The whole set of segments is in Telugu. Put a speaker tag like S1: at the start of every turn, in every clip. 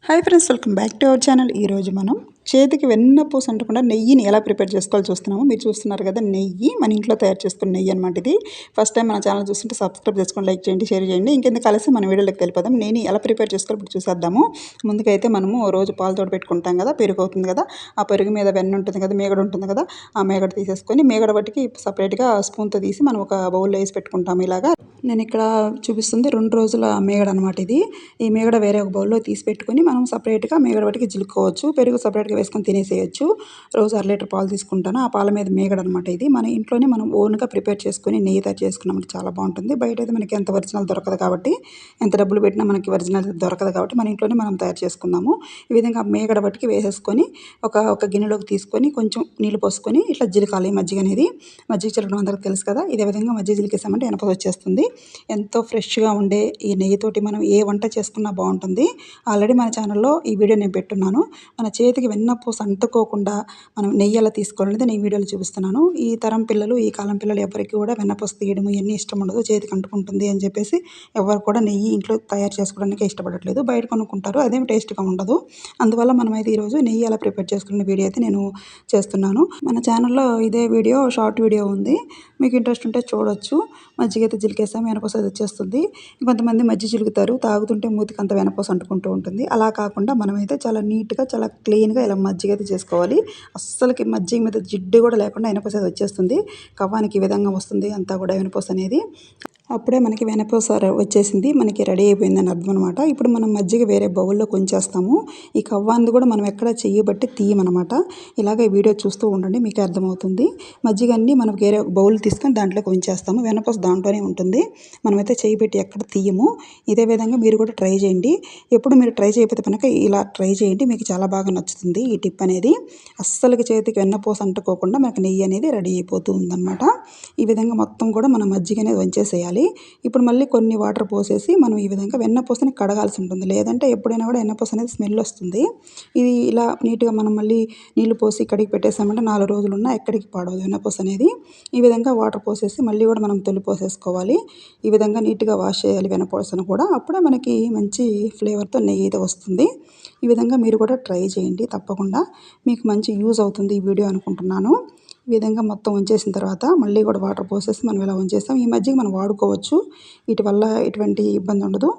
S1: Hi friends, welcome back to our channel. ఈరోజు మనం చేతికి వెన్నపూస అంటకుండా నెయ్యిని ఎలా ప్రిపేర్ చేసుకోవాలో చూస్తున్నాము. మీరు చూస్తున్నారు కదా, నెయ్యి మన ఇంట్లో తయారు చేసుకున్న నెయ్యి అనమాట. ఇది ఫస్ట్ టైం మన ఛానల్ చూస్తుంటే సబ్స్క్రైబ్ చేసుకొని లైక్ చేయండి, షేర్ చేయండి. ఇంకెందుకు కలిసి మన వీడియోలోకి వెళ్ళిపోదాం. నేను ఎలా ప్రిపేర్ చేసుకోవాలి ఇప్పుడు చూసేద్దాము. ముందుకైతే మనము రోజు పాలు తోడు పెట్టుకుంటాం కదా, పెరుగు అవుతుంది కదా, ఆ పెరుగు మీద వెన్న ఉంటుంది కదా, మేగడ ఉంటుంది కదా, ఆ మేగడ తీసేసుకొని మేగడ బట్టికి సపరేట్గా స్పూన్తో తీసి మనం ఒక బౌల్లో వేసి పెట్టుకుంటాము. ఇలాగా నేను ఇక్కడ చూపిస్తుంది 2 రోజుల మేగడ అనమాట. ఇది ఈ మేగడ వేరే ఒక బౌల్లో తీసి పెట్టుకొని మనం సపరేట్గా మేగడ బట్టికి జిలుక్కోవచ్చు. పెరుగు సపరేట్గా వేసుకొని తినేసేయచ్చు. రోజు 1/2 లీటర్ పాలు తీసుకుంటాను. ఆ పాల మీద మేగడ అనమాట. ఇది మన ఇంట్లోనే మనం ఓన్గా ప్రిపేర్ చేసుకొని నెయ్యి తయారు చేసుకున్నామంటే చాలా బాగుంటుంది. బయట అయితే మనకి ఎంత ఒరిజినల్ దొరకదు కాబట్టి, ఎంత డబ్బులు పెట్టినా మనకి ఒరిజినల్ దొరకదు కాబట్టి మన ఇంట్లోనే మనం తయారు చేసుకుందాము. ఈ విధంగా మేగడ బట్టికి వేసేసుకొని ఒక గిన్నెలోకి తీసుకొని కొంచెం నీళ్ళు పోసుకొని ఇట్లా జిలకాలి. మజ్జిగ అనేది, మజ్జిగ చిలకడం అందరికి తెలుసు కదా. ఇదే విధంగా మజ్జిగ జిలికేసామంటే ఎనప వచ్చేస్తుంది. ఎంతో ఫ్రెష్గా ఉండే ఈ నెయ్యితోటి మనం ఏ వంట చేసుకున్నా బాగుంటుంది. ఆల్రెడీ మన ఛానల్లో ఈ వీడియో నేను పెట్టున్నాను. మన చేతికి వెన్నపూస అంటుకోకుండా మనం నెయ్యి ఎలా తీసుకోవాలనేది నేను వీడియోలో చూపిస్తున్నాను. ఈ తరం పిల్లలు, ఈ కాలం పిల్లలు ఎవరికి కూడా వెన్నపూస తీయడం ఇవన్నీ ఇష్టం ఉండదు. చేతికి అంటుకుంటుంది అని చెప్పేసి ఎవరు కూడా నెయ్యి ఇంట్లో తయారు చేసుకోవడానికి ఇష్టపడట్లేదు. బయట కొనుక్కుంటారు, అదేం టేస్ట్గా ఉండదు. అందువల్ల మనమైతే ఈరోజు నెయ్యి ఎలా ప్రిపేర్ చేసుకునే వీడియో అయితే నేను చేస్తున్నాను. మన ఛానల్లో ఇదే వీడియో షార్ట్ వీడియో ఉంది, మీకు ఇంట్రెస్ట్ ఉంటే చూడొచ్చు. మజ్జిగ అయితే జిలికేసాము, వెనపూస అది వచ్చేస్తుంది. కొంతమంది మజ్జిగ చిలుకుతారు, తాగుతుంటే మూతికి అంత వెనపూస అంటుకుంటూ ఉంటుంది. అలా కాకుండా మనమైతే చాలా నీట్గా, చాలా క్లీన్గా ఇలా మజ్జిగ అయితే చేసుకోవాలి. అస్సలకి మజ్జిగ మీద జిడ్డు కూడా లేకుండా వెనపూస అది వచ్చేస్తుంది. కవ్వానికి ఈ విధంగా వస్తుంది అంతా కూడా వెనపూస అనేది. అప్పుడే మనకి వెనపూస వచ్చేసింది, మనకి రెడీ అయిపోయిందని అర్థం అనమాట. ఇప్పుడు మనం మజ్జిగ వేరే బౌల్లో కొంచేస్తాము. ఈ కవ్వాంది కూడా మనం ఎక్కడ చెయ్యబట్టి తీయమనమాట. ఇలాగ ఈ వీడియో చూస్తూ ఉండండి, మీకు అర్థమవుతుంది. మజ్జిగ అన్నీ మనం వేరే బౌల్ తీసుకొని దాంట్లో కొంచేస్తాము. వెనపూస దాంట్లోనే ఉంటుంది, మనమైతే చెయ్యి పెట్టి ఎక్కడ తీయము. ఇదే విధంగా మీరు కూడా ట్రై చేయండి. ఎప్పుడు మీరు ట్రై చేయకపోతే కనుక ఇలా ట్రై చేయండి, మీకు చాలా బాగా నచ్చుతుంది ఈ టిప్ అనేది. అస్సలకి చేతికి వెన్నపూస అంటుకోకుండా మనకి నెయ్యి అనేది రెడీ అయిపోతూ ఉందన్నమాట. ఈ విధంగా మొత్తం కూడా మనం మజ్జిగ అనేది వంచేసేయాలి. ఇప్పుడు మళ్ళీ కొన్ని వాటర్ పోసేసి మనం ఈ విధంగా వెన్నపూసని కడగాల్సి ఉంటుంది. లేదంటే ఎప్పుడైనా కూడా వెన్నపూస అనేది స్మెల్ వస్తుంది. ఇది ఇలా నీట్గా మనం మళ్ళీ నీళ్లు పోసి కడిగి పెట్టేసామంటే 4 రోజులు ఉన్నా ఎక్కడికి పాడవదు వెన్నపూస అనేది. ఈ విధంగా వాటర్ పోసేసి మళ్ళీ కూడా మనం తొలి పోసేసుకోవాలి. ఈ విధంగా నీట్గా వాష్ చేయాలి వెన్నపూసను కూడా. అప్పుడే మనకి మంచి ఫ్లేవర్తో నెయ్యి అయితే వస్తుంది. ఈ విధంగా మీరు కూడా ట్రై చేయండి, తప్పకుండా మీకు మంచి యూజ్ అవుతుంది ఈ వీడియో అనుకుంటున్నాను. ఈ విధంగా మొత్తం ఉంచేసిన తర్వాత మళ్ళీ కూడా వాటర్ పోసేసి మనం ఇలా ఉంచేస్తాం. ఈ మజ్జిగ మనం వాడుకోవచ్చు, వీటి వల్ల ఎటువంటి ఇబ్బంది ఉండదు,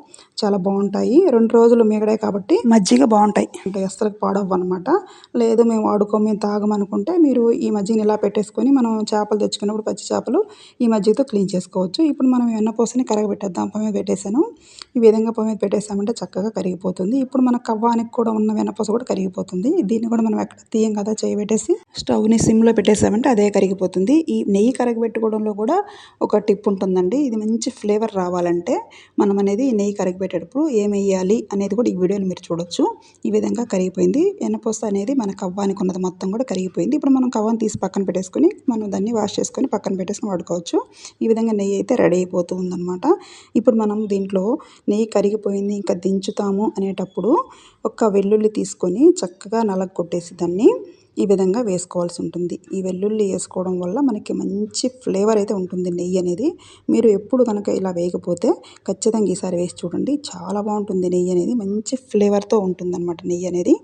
S1: చాలా బాగుంటాయి. 2 రోజులు మిగడే కాబట్టి మజ్జిగ బాగుంటాయి అంటే అస్సలు పాడవు అనమాట. లేదు మేము వాడుకోము, మేము తాగమనుకుంటే మీరు ఈ మజ్జిగని ఇలా పెట్టేసుకొని మనం చేపలు తెచ్చుకున్నప్పుడు పచ్చి చేపలు ఈ మజ్జిగతో క్లీన్ చేసుకోవచ్చు. ఇప్పుడు మనం వెన్నపూసని కరగబెట్టేద్దాం. పొయ్యి మీద పెట్టేసాను. ఈ విధంగా పొయ్యి మీద పెట్టేసామంటే చక్కగా కరిగిపోతుంది. ఇప్పుడు మన కవ్వానికి కూడా ఉన్న వెన్నపూస కూడా కరిగిపోతుంది. దీన్ని కూడా మనం ఎక్కడ తీయం కదా, చేయబెట్టేసి స్టవ్ని సిమ్లో పెట్టేసామంటే అదే కరిగిపోతుంది. ఈ నెయ్యి కరగబెట్టుకోవడంలో కూడా ఒక టిప్ ఉంటుందండి. ఇది మంచి ఫ్లేవర్ రావాలంటే మనం అనేది నెయ్యి కరిగిపెట్టేటప్పుడు ఏం వేయాలి అనేది కూడా ఈ వీడియోలో మీరు చూడొచ్చు. ఈ విధంగా కరిగిపోయింది. వెన్నపూస అనేది మన కవ్వానికి ఉన్నది మొత్తం కూడా కరిగిపోయింది. ఇప్పుడు మనం కవ్వాన్ని తీసి పక్కన పెట్టేసుకొని మనం దాన్ని వాష్ చేసుకొని పక్కన పెట్టేసుకొని వాడుకోవచ్చు. ఈ విధంగా నెయ్యి అయితే రెడీ అయిపోతూ ఉందన్నమాట. ఇప్పుడు మనం దీంట్లో నెయ్యి కరిగిపోయింది ఇంకా దించుతాము అనేటప్పుడు ఒక వెల్లుల్లి తీసుకొని చక్కగా నలగొట్టేసి దాన్ని ఈ విధంగా వేసుకోవాల్సి ఉంటుంది. ఈ వెల్లుల్లి వేసుకోవడం వల్ల మనకి మంచి ఫ్లేవర్ అయితే ఉంటుంది నెయ్యి అనేది. మీరు ఎప్పుడు కనుక ఇలా వేయకపోతే ఖచ్చితంగా ఈసారి వేసి చూడండి, చాలా బాగుంటుంది నెయ్యి అనేది. మంచి ఫ్లేవర్తో ఉంటుందన్నమాట నెయ్యి అనేది.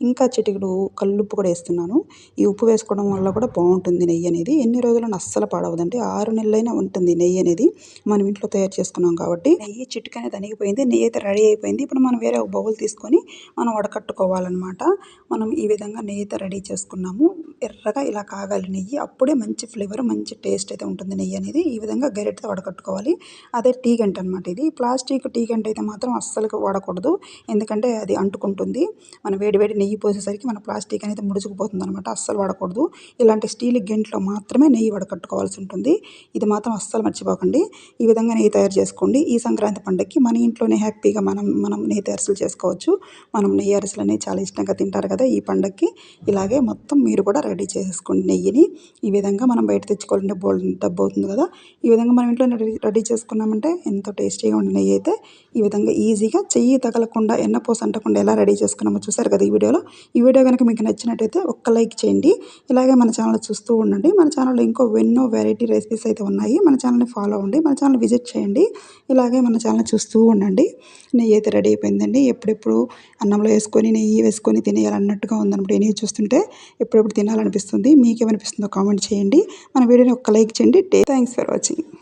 S1: ఇంకా చిటికెడు కల్లుప్పు కూడా వేస్తున్నాను. ఈ ఉప్పు వేసుకోవడం వల్ల కూడా బాగుంటుంది నెయ్యి అనేది. ఎన్ని రోజులను అస్సలు పాడవదండి, 6 నెలలైనా ఉంటుంది నెయ్యి అనేది. మనం ఇంట్లో తయారు చేసుకున్నాం కాబట్టి. నెయ్యి చిటిక అనేది అణిగిపోయింది, నెయ్యి అయితే రెడీ అయిపోయింది. ఇప్పుడు మనం వేరే ఒక బౌల్ తీసుకొని మనం వడకట్టుకోవాలన్నమాట. మనం ఈ విధంగా నెయ్యి అయితే రెడీ చేసుకున్నాము. ఎర్రగా ఇలా కాగాలి నెయ్యి, అప్పుడే మంచి ఫ్లేవర్, మంచి టేస్ట్ అయితే ఉంటుంది నెయ్యి అనేది. ఈ విధంగా గరిటెతో వడకట్టుకోవాలి. అదే టీ గంట అనమాట. ఇది ప్లాస్టిక్ టీ గంట అయితే మాత్రం అస్సలు వాడకూడదు, ఎందుకంటే అది అంటుకుంటుంది. మనం వేడి నెయ్యి పోసేసరికి మన ప్లాస్టిక్ అనేది ముడుచుకుపోతుంది అనమాట. అస్సలు వాడకూడదు. ఇలాంటి స్టీల్ గంటలో మాత్రమే నెయ్యి వడకట్టుకోవాల్సి ఉంటుంది. ఇది మాత్రం అస్సలు మర్చిపోకండి. ఈ విధంగా నెయ్యి తయారు చేసుకోండి. ఈ సంక్రాంతి పండుగకి మన ఇంట్లోనే హ్యాపీగా మనం నెయ్యి అరిసెలు చేసుకోవచ్చు. మనం నెయ్యి అరిసెలు అనేవి చాలా ఇష్టంగా తింటారు కదా ఈ పండుగకి. ఇలాగే మొత్తం మీరు కూడా రెడీ చేసేసుకోండి నెయ్యిని. ఈ విధంగా మనం బయట తెచ్చుకోవాలంటే బోలెడంత డబ్బు అవుతుంది కదా! ఈ విధంగా మనం ఇంట్లో రెడీ చేసుకున్నామంటే ఎంతో టేస్టీగా ఉండే నెయ్యి అయితే ఈ విధంగా ఈజీగా చెయ్యి తగలకుండా ఎన్నపూస అంటకుండా ఎలా రెడీ చేసుకున్నామో చూసారు కదా ఈ వీడియోలో. ఈ వీడియో కనుక మీకు నచ్చినట్టయితే ఒక్క లైక్ చేయండి. ఇలాగే మన ఛానల్ చూస్తూ ఉండండి. మన ఛానల్‌లో ఎన్నో వెరైటీ రెసిపీస్ అయితే ఉన్నాయి. మన ఛానల్‌ని ఫాలో అవ్వండి. మన ఛానల్ విజిట్ చేయండి. ఇలాగే మన ఛానల్ చూస్తూ ఉండండి. నెయ్యి అయితే రెడీ అయిపోయిందండి. ఎప్పుడెప్పుడు అన్నంలో వేసుకొని నెయ్యి వేసుకొని తినేయాలన్నట్టుగా ఉందన్నమాట. ఈ నెయ్యి చూస్తుంటే ఎప్పుడెప్పుడు తినాలనిపిస్తుంది. మీకేమనిపిస్తుందో కామెంట్ చేయండి. మన వీడియోని ఒక్క లైక్ చేయండి. Thanks for watching.